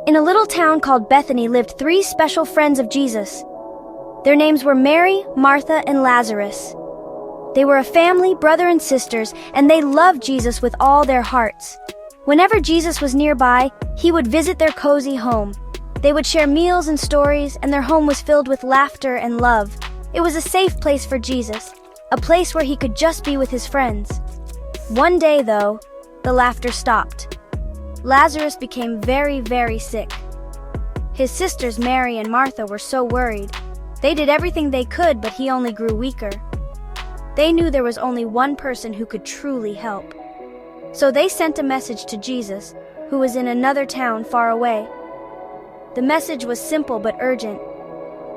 In a little town called Bethany lived three special friends of Jesus. Their names were Mary, Martha, and Lazarus. They were a family, brother and sisters, and they loved Jesus with all their hearts. Whenever Jesus was nearby, he would visit their cozy home. They would share meals and stories, and their home was filled with laughter and love. It was a safe place for Jesus, a place where he could just be with his friends. One day, though, the laughter stopped. Lazarus became very, very sick. His sisters Mary and Martha were so worried. They did everything they could, but he only grew weaker. They knew there was only one person who could truly help. So they sent a message to Jesus, who was in another town far away. The message was simple but urgent.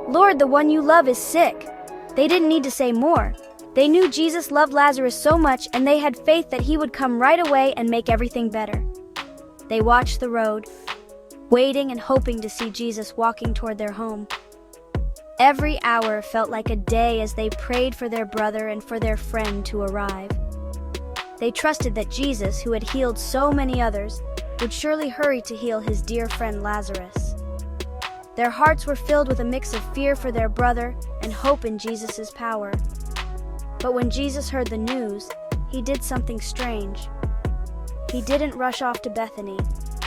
"Lord, the one you love is sick." They didn't need to say more. They knew Jesus loved Lazarus so much, and they had faith that he would come right away and make everything better. They watched the road, waiting and hoping to see Jesus walking toward their home. Every hour felt like a day as they prayed for their brother and for their friend to arrive. They trusted that Jesus, who had healed so many others, would surely hurry to heal his dear friend Lazarus. Their hearts were filled with a mix of fear for their brother and hope in Jesus' power. But when Jesus heard the news, he did something strange. He didn't rush off to Bethany.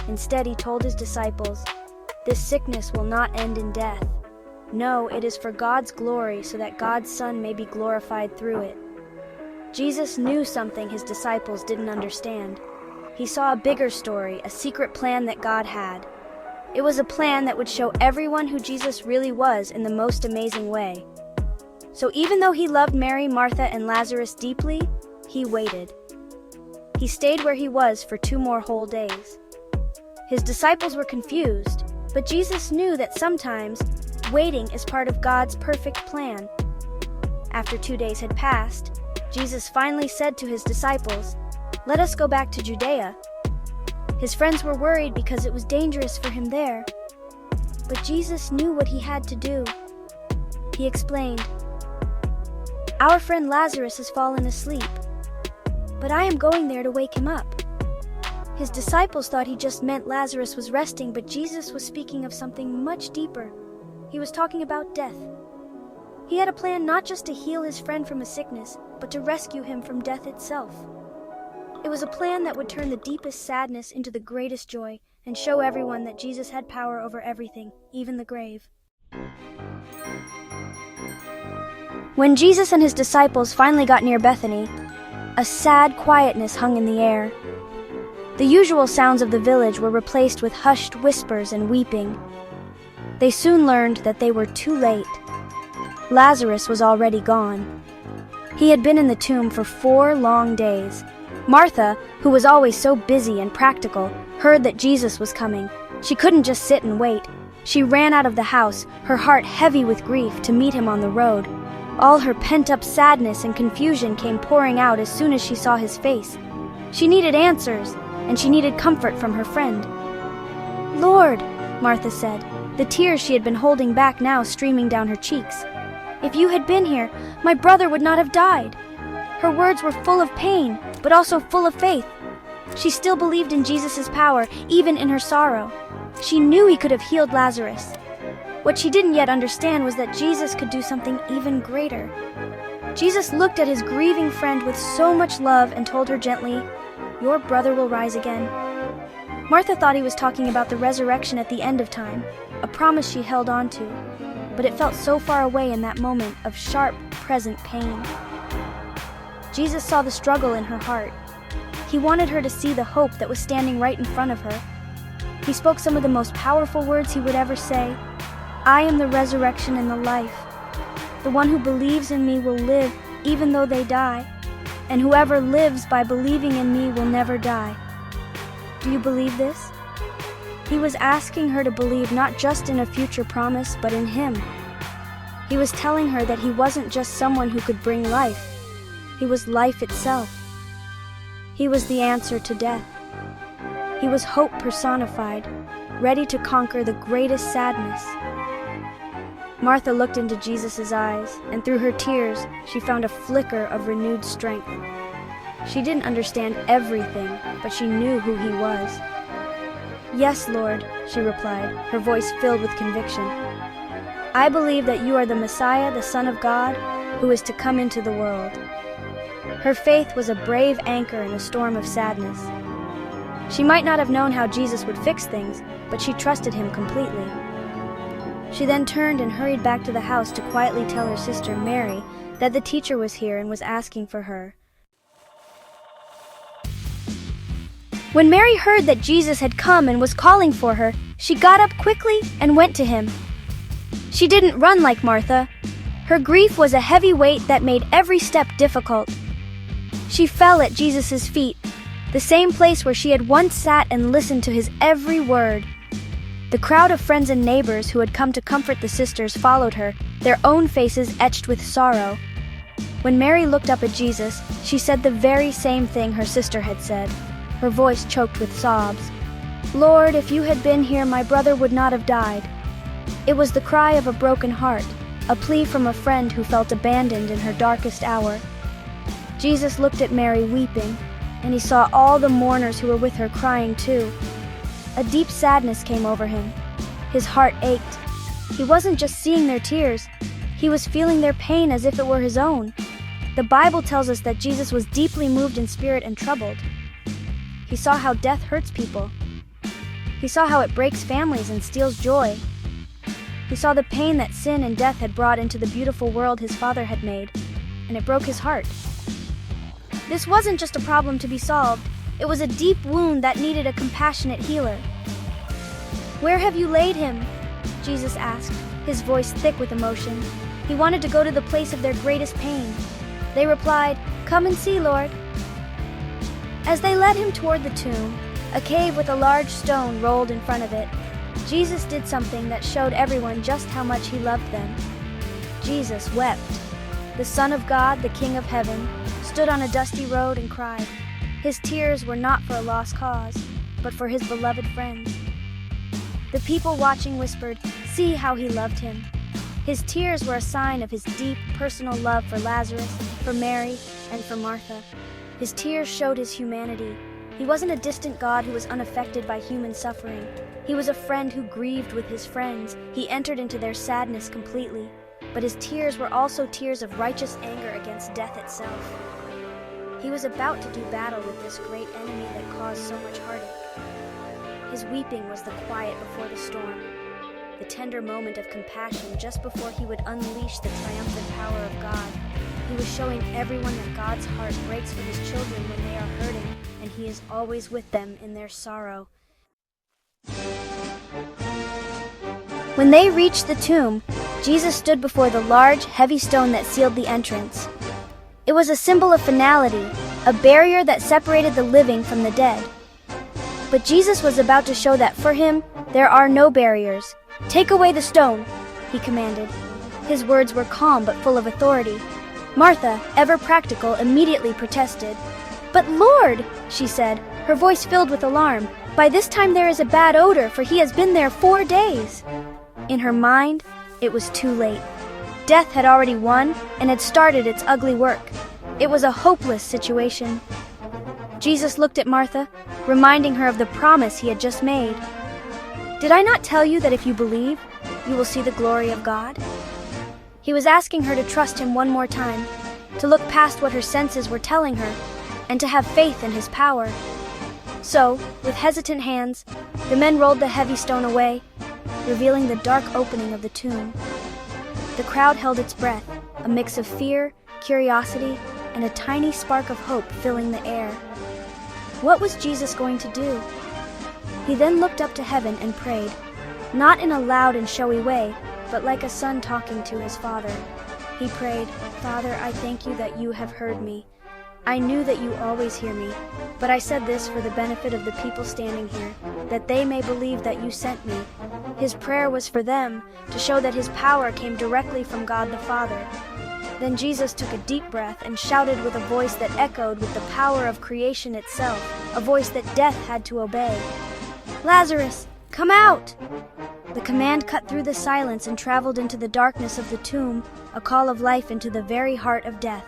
Instead, he told his disciples, "This sickness will not end in death. No, it is for God's glory, so that God's Son may be glorified through it." Jesus knew something his disciples didn't understand. He saw a bigger story, a secret plan that God had. It was a plan that would show everyone who Jesus really was in the most amazing way. So even though he loved Mary, Martha, and Lazarus deeply, he waited. He stayed where he was for 2 more whole days. His disciples were confused, but Jesus knew that sometimes waiting is part of God's perfect plan. After 2 days had passed, Jesus finally said to his disciples, "Let us go back to Judea." His friends were worried because it was dangerous for him there. But Jesus knew what he had to do. He explained, "Our friend Lazarus has fallen asleep, but I am going there to wake him up." His disciples thought he just meant Lazarus was resting, but Jesus was speaking of something much deeper. He was talking about death. He had a plan not just to heal his friend from a sickness, but to rescue him from death itself. It was a plan that would turn the deepest sadness into the greatest joy and show everyone that Jesus had power over everything, even the grave. When Jesus and his disciples finally got near Bethany, a sad quietness hung in the air. The usual sounds of the village were replaced with hushed whispers and weeping. They soon learned that they were too late. Lazarus was already gone. He had been in the tomb for 4 long days. Martha, who was always so busy and practical, heard that Jesus was coming. She couldn't just sit and wait. She ran out of the house, her heart heavy with grief, to meet him on the road. All her pent-up sadness and confusion came pouring out as soon as she saw his face. She needed answers, and she needed comfort from her friend. "Lord," Martha said, the tears she had been holding back now streaming down her cheeks, "if you had been here, my brother would not have died." Her words were full of pain, but also full of faith. She still believed in Jesus' power, even in her sorrow. She knew he could have healed Lazarus. What she didn't yet understand was that Jesus could do something even greater. Jesus looked at his grieving friend with so much love and told her gently, "Your brother will rise again." Martha thought he was talking about the resurrection at the end of time, a promise she held on to, but it felt so far away in that moment of sharp, present pain. Jesus saw the struggle in her heart. He wanted her to see the hope that was standing right in front of her. He spoke some of the most powerful words he would ever say. "I am the resurrection and the life. The one who believes in me will live even though they die, and whoever lives by believing in me will never die." Do you believe this? He was asking her to believe not just in a future promise, but in him. He was telling her that he wasn't just someone who could bring life. He was life itself. He was the answer to death. He was hope personified, ready to conquer the greatest sadness. Martha looked into Jesus' eyes, and through her tears, she found a flicker of renewed strength. She didn't understand everything, but she knew who he was. "Yes, Lord," she replied, her voice filled with conviction. "I believe that you are the Messiah, the Son of God, who is to come into the world." Her faith was a brave anchor in a storm of sadness. She might not have known how Jesus would fix things, but she trusted him completely. She then turned and hurried back to the house to quietly tell her sister Mary that the teacher was here and was asking for her. When Mary heard that Jesus had come and was calling for her, she got up quickly and went to him. She didn't run like Martha. Her grief was a heavy weight that made every step difficult. She fell at Jesus' feet, the same place where she had once sat and listened to his every word. The crowd of friends and neighbors who had come to comfort the sisters followed her, their own faces etched with sorrow. When Mary looked up at Jesus, she said the very same thing her sister had said, her voice choked with sobs. "Lord, if you had been here, my brother would not have died." It was the cry of a broken heart, a plea from a friend who felt abandoned in her darkest hour. Jesus looked at Mary weeping, and he saw all the mourners who were with her crying too. A deep sadness came over him. His heart ached. He wasn't just seeing their tears, he was feeling their pain as if it were his own. The Bible tells us that Jesus was deeply moved in spirit and troubled. He saw how death hurts people. He saw how it breaks families and steals joy. He saw the pain that sin and death had brought into the beautiful world his Father had made, and it broke his heart. This wasn't just a problem to be solved, it was a deep wound that needed a compassionate healer. "Where have you laid him?" Jesus asked, his voice thick with emotion. He wanted to go to the place of their greatest pain. They replied, "Come and see, Lord." As they led him toward the tomb, a cave with a large stone rolled in front of it, Jesus did something that showed everyone just how much he loved them. Jesus wept. The Son of God, the King of Heaven, stood on a dusty road and cried. His tears were not for a lost cause, but for his beloved friends. The people watching whispered, "See how he loved him." His tears were a sign of his deep, personal love for Lazarus, for Mary, and for Martha. His tears showed his humanity. He wasn't a distant God who was unaffected by human suffering. He was a friend who grieved with his friends. He entered into their sadness completely. But his tears were also tears of righteous anger against death itself. He was about to do battle with this great enemy that caused so much heartache. His weeping was the quiet before the storm, the tender moment of compassion just before he would unleash the triumphant power of God. He was showing everyone that God's heart breaks for his children when they are hurting, and he is always with them in their sorrow. When they reached the tomb, Jesus stood before the large, heavy stone that sealed the entrance. It was a symbol of finality, a barrier that separated the living from the dead. But Jesus was about to show that for him, there are no barriers. "Take away the stone," he commanded. His words were calm but full of authority. Martha, ever practical, immediately protested. "But Lord," she said, her voice filled with alarm, "by this time there is a bad odor, for he has been there 4 days." In her mind, it was too late. Death had already won and had started its ugly work. It was a hopeless situation. Jesus looked at Martha, reminding her of the promise he had just made. "Did I not tell you that if you believe, you will see the glory of God?" He was asking her to trust him one more time, to look past what her senses were telling her, and to have faith in his power. So, with hesitant hands, the men rolled the heavy stone away, revealing the dark opening of the tomb. The crowd held its breath, a mix of fear, curiosity, and a tiny spark of hope filling the air. What was Jesus going to do? He then looked up to heaven and prayed, not in a loud and showy way, but like a son talking to his father. He prayed, "Father, I thank you that you have heard me. I knew that you always hear me, but I said this for the benefit of the people standing here, that they may believe that you sent me." His prayer was for them, to show that his power came directly from God the Father. Then Jesus took a deep breath and shouted with a voice that echoed with the power of creation itself, a voice that death had to obey. "Lazarus, come out!" The command cut through the silence and traveled into the darkness of the tomb, a call of life into the very heart of death.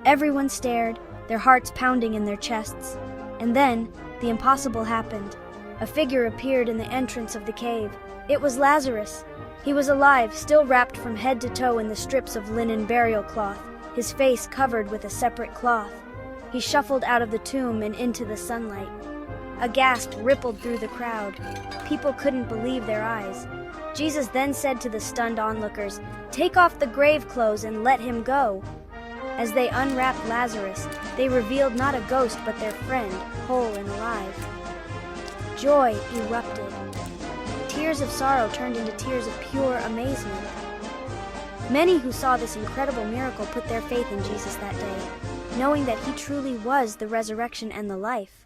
Everyone stared, their hearts pounding in their chests. And then, the impossible happened. A figure appeared in the entrance of the cave. It was Lazarus. He was alive, still wrapped from head to toe in the strips of linen burial cloth, his face covered with a separate cloth. He shuffled out of the tomb and into the sunlight. A gasp rippled through the crowd. People couldn't believe their eyes. Jesus then said to the stunned onlookers, "Take off the grave clothes and let him go." As they unwrapped Lazarus, they revealed not a ghost but their friend, whole and alive. Joy erupted. Tears of sorrow turned into tears of pure amazement. Many who saw this incredible miracle put their faith in Jesus that day, knowing that he truly was the resurrection and the life.